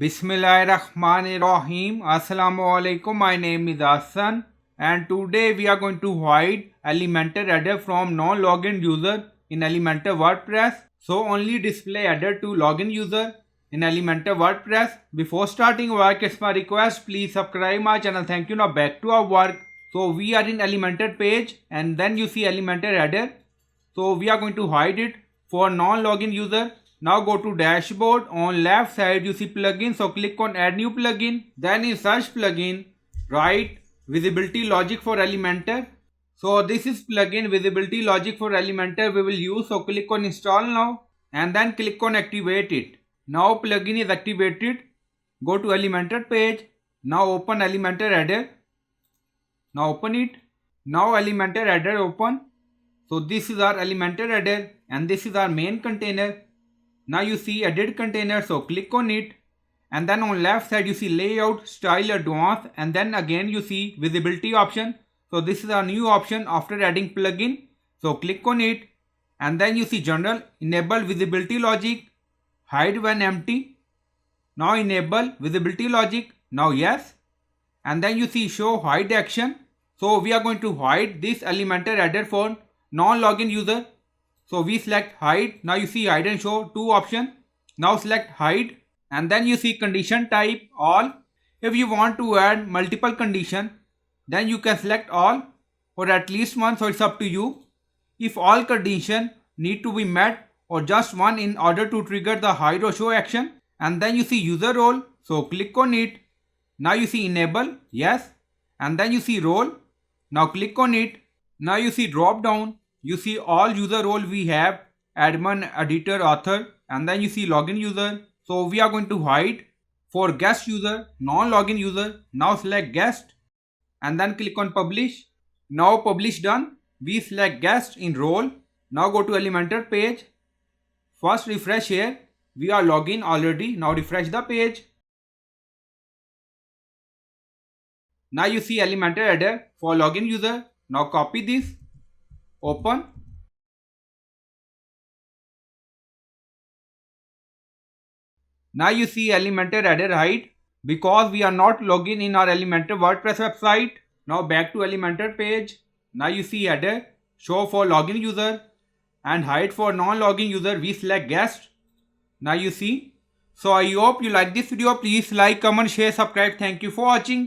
Bismillahirrahmanirrahim. Assalamu alaikum. My name is Hassan and today we are going to hide Elementor header from non-login user in Elementor WordPress. So only display header to login user in Elementor WordPress. Before starting work, it's my request, please subscribe my channel. Thank you. Now back to our work. So we are in Elementor page and then you see Elementor header. So we are going to hide it for non-login user. Now go to dashboard. On left side you see plugin, so click on add new plugin. Then in search plugin write visibility logic for Elementor. So this is plugin visibility logic for Elementor we will use. So click on install now and then click on activate it. Now plugin is activated. Go to Elementor page. Now open Elementor header. Now open it. Now Elementor header open. So this is our Elementor header and this is our main container. Now you see edit container, so click on it and then on left side you see layout, style, advanced, and then again you see visibility option. So this is our new option after adding plugin. So click on it and then you see general, enable visibility logic, hide when empty. Now enable visibility logic, now yes, and then you see show hide action. So we are going to hide this Elementor header for non-login user. So we select hide. Now you see hide and show, two options. Now select hide and then you see condition type all. If you want to add multiple condition, then you can select all or at least one, so it's up to you. If all condition need to be met or just one in order to trigger the hide or show action, and then you see user role, so click on it. Now you see enable, yes, and then you see role. Now click on it. Now you see drop down. You see all user role we have, admin, editor, author, and then you see login user. So we are going to hide for guest user, non-login user. Now select guest and then click on publish. Now publish done. We select guest in role. Now go to Elementor page. First refresh here. We are login already. Now refresh the page. Now you see Elementor header for login user. Now copy this. Open. Now you see Elementor header hide because we are not logging in our Elementor WordPress website. Now back to Elementor page. Now you see header show for login user and hide for non-login user. We select guest. Now you see. So I hope you like this video. Please like, comment, share, subscribe. Thank you for watching.